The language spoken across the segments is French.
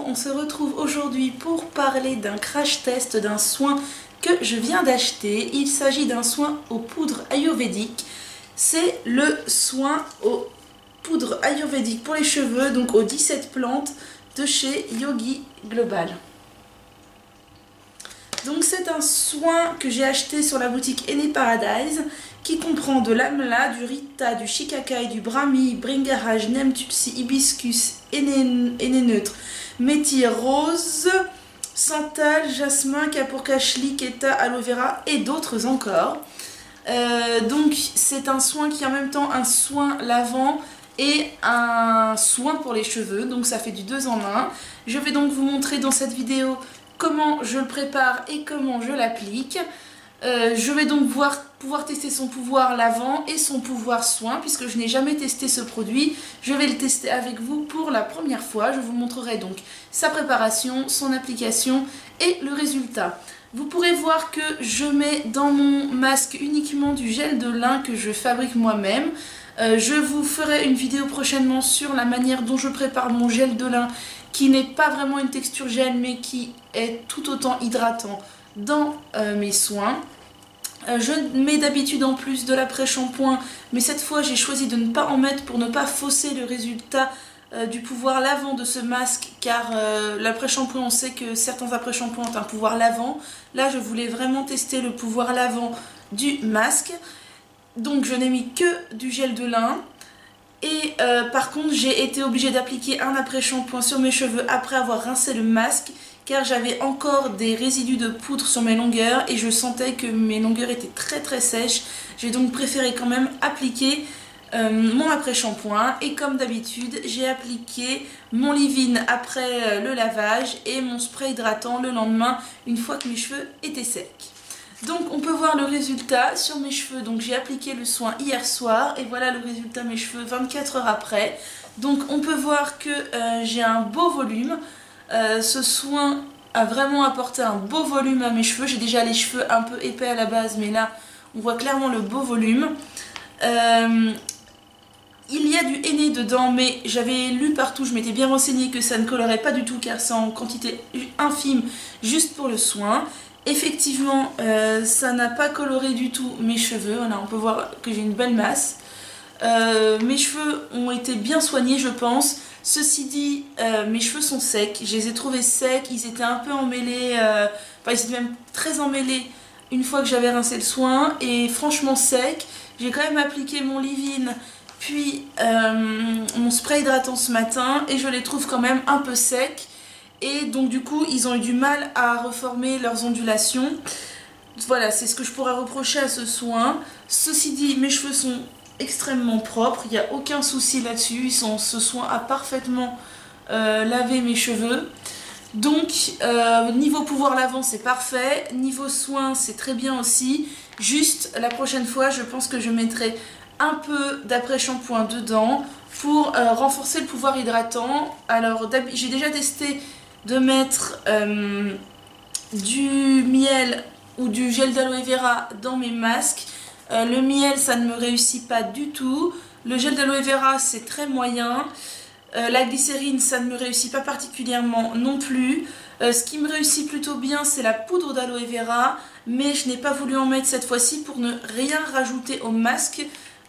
bonjour, on se retrouve aujourd'hui pour parler d'un crash test d'un soin que je viens d'acheter. Il s'agit d'un soin aux poudres ayurvédiques. C'est le soin aux poudres ayurvédiques pour les cheveux, donc aux 17 plantes de chez Yogi Global. Donc c'est un soin que j'ai acheté sur la boutique Ene Paradise qui comprend de l'amla, du rita, du shikakai, du brahmi, bringaraj, nem tulsi, hibiscus, henné neutre, métier rose, santal, jasmin, kapurkashli, keta, aloe vera et d'autres encore. Donc c'est un soin qui est en même temps un soin lavant et un soin pour les cheveux, donc ça fait du 2 en 1. Je vais donc vous montrer dans cette vidéo comment je le prépare et comment je l'applique. Je vais donc pouvoir tester son pouvoir lavant et son pouvoir soin, puisque je n'ai jamais testé ce produit. Je vais le tester avec vous pour la première fois. Je vous montrerai donc sa préparation, son application et le résultat. Vous pourrez voir que je mets dans mon masque uniquement du gel de lin que je fabrique moi-même. Je vous ferai une vidéo prochainement sur la manière dont je prépare mon gel de lin, qui n'est pas vraiment une texture gel mais qui est tout autant hydratant dans mes soins. Je mets d'habitude en plus de l'après-shampoing, mais cette fois j'ai choisi de ne pas en mettre pour ne pas fausser le résultat du pouvoir lavant de ce masque, car l'après-shampoing, on sait que certains après-shampoings ont un pouvoir lavant. Là je voulais vraiment tester le pouvoir lavant du masque, donc je n'ai mis que du gel de lin. Et par contre j'ai été obligée d'appliquer un après-shampoing sur mes cheveux après avoir rincé le masque, car j'avais encore des résidus de poudre sur mes longueurs et je sentais que mes longueurs étaient très sèches. J'ai donc préféré quand même appliquer mon après-shampoing, et comme d'habitude j'ai appliqué mon leave-in après le lavage et mon spray hydratant le lendemain une fois que mes cheveux étaient secs. Donc on peut voir le résultat sur mes cheveux. Donc j'ai appliqué le soin hier soir et voilà le résultat de mes cheveux 24 heures après. Donc on peut voir que j'ai un beau volume. Ce soin a vraiment apporté un beau volume à mes cheveux. J'ai déjà les cheveux un peu épais à la base, mais là on voit clairement le beau volume. Il y a du henné dedans, mais j'avais lu partout, je m'étais bien renseignée que ça ne colorait pas du tout, car c'est en quantité infime juste pour le soin. Effectivement, ça n'a pas coloré du tout mes cheveux. Voilà, on peut voir que j'ai une belle masse. Mes cheveux ont été bien soignés, je pense. Ceci dit, mes cheveux sont secs. Je les ai trouvés secs. Ils étaient un peu emmêlés. Enfin, ils étaient même très emmêlés une fois que j'avais rincé le soin. Et franchement secs. J'ai quand même appliqué mon leave-in, puis mon spray hydratant ce matin. Et je les trouve quand même un peu secs. Et donc du coup ils ont eu du mal à reformer leurs ondulations. Voilà, c'est ce que je pourrais reprocher à ce soin. Ceci dit, mes cheveux sont extrêmement propres, il n'y a aucun souci là-dessus. Ce soin a parfaitement lavé mes cheveux. Donc niveau pouvoir lavant c'est parfait, niveau soin c'est très bien aussi. Juste la prochaine fois je pense que je mettrai un peu d'après-shampoing dedans pour renforcer le pouvoir hydratant. Alors j'ai déjà testé de mettre du miel ou du gel d'aloe vera dans mes masques. Le miel ça ne me réussit pas du tout, le gel d'aloe vera c'est très moyen, la glycérine ça ne me réussit pas particulièrement non plus. Ce qui me réussit plutôt bien c'est la poudre d'aloe vera, mais je n'ai pas voulu en mettre cette fois-ci pour ne rien rajouter au masque,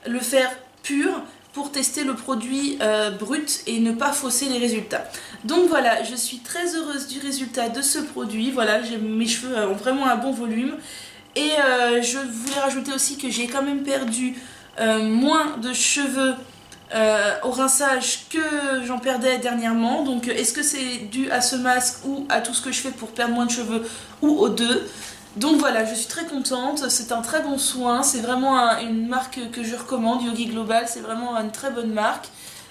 le faire pur pour tester le produit brut et ne pas fausser les résultats. Donc voilà, je suis très heureuse du résultat de ce produit. Voilà, mes cheveux ont vraiment un bon volume. Et je voulais rajouter aussi que j'ai quand même perdu moins de cheveux au rinçage que j'en perdais dernièrement. Donc est-ce que c'est dû à ce masque ou à tout ce que je fais pour perdre moins de cheveux, ou aux deux? Donc voilà, je suis très contente, c'est un très bon soin, c'est vraiment une marque que je recommande, Yogi Global, c'est vraiment une très bonne marque.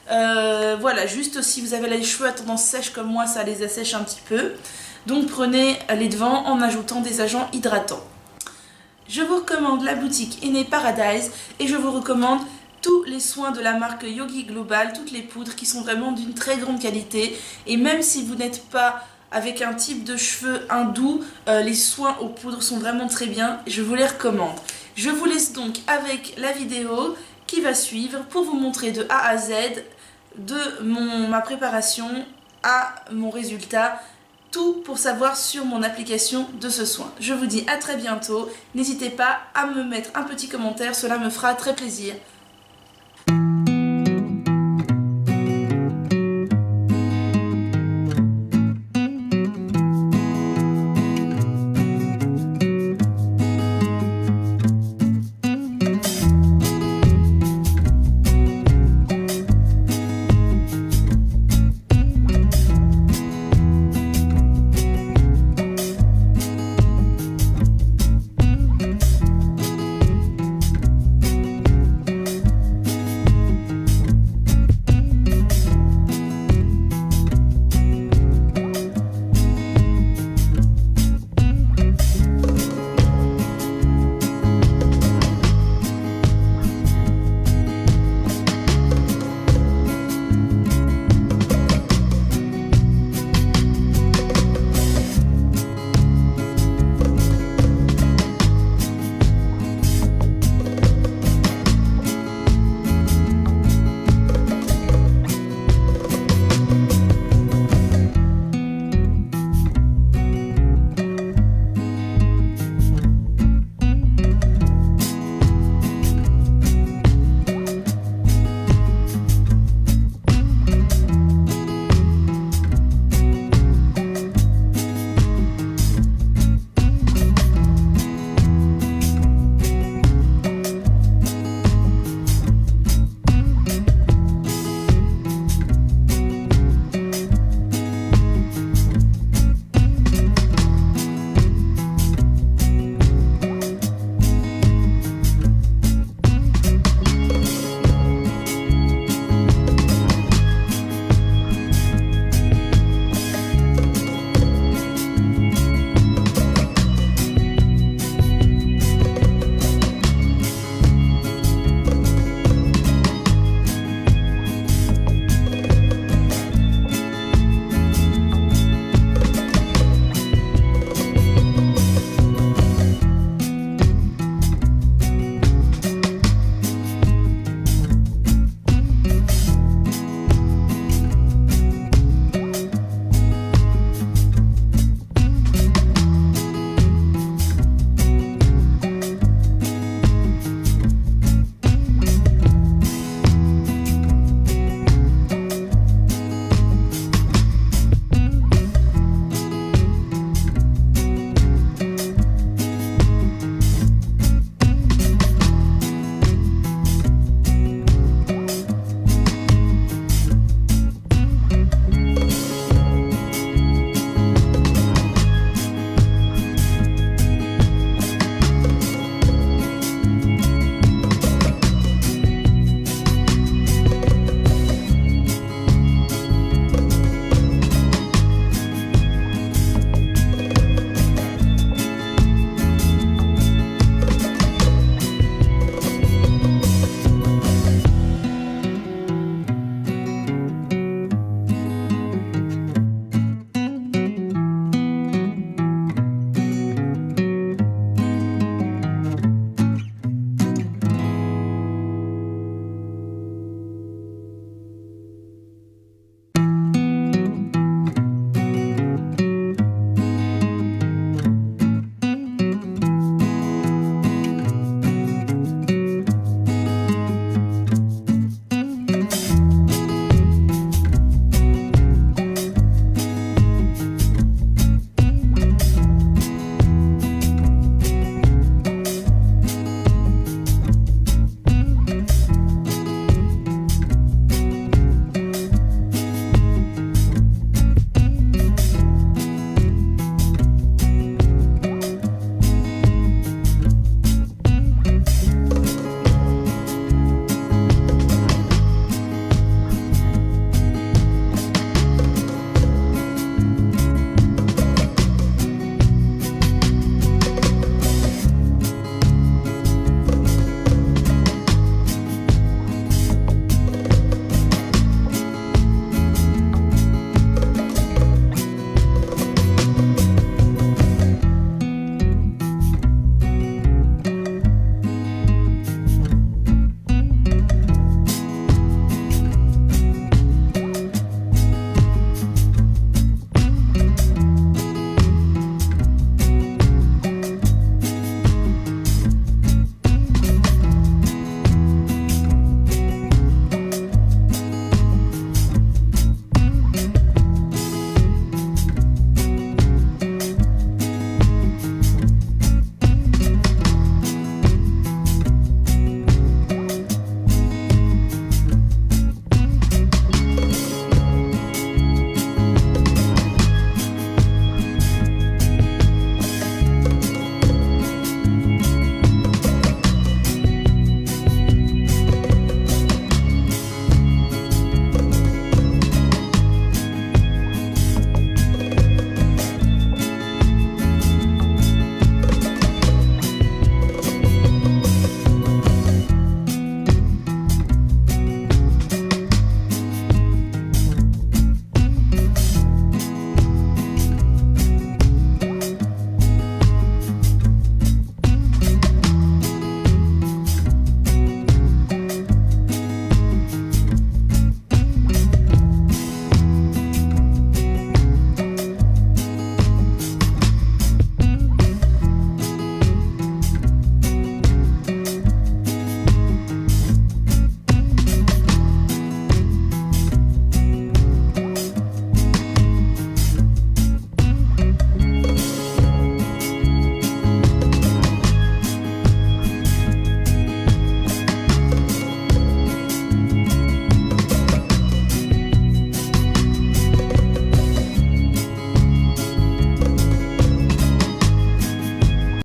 Voilà, juste si vous avez les cheveux à tendance sèche comme moi, ça les assèche un petit peu. Donc prenez les devants en ajoutant des agents hydratants. Je vous recommande la boutique Ene Paradise et je vous recommande tous les soins de la marque Yogi Global, toutes les poudres qui sont vraiment d'une très grande qualité. Et même si vous n'êtes pas avec un type de cheveux hindou, les soins aux poudres sont vraiment très bien, je vous les recommande. Je vous laisse donc avec la vidéo qui va suivre pour vous montrer de A à Z de ma préparation à mon résultat. Tout pour savoir sur mon application de ce soin. Je vous dis à très bientôt. N'hésitez pas à me mettre un petit commentaire, cela me fera très plaisir.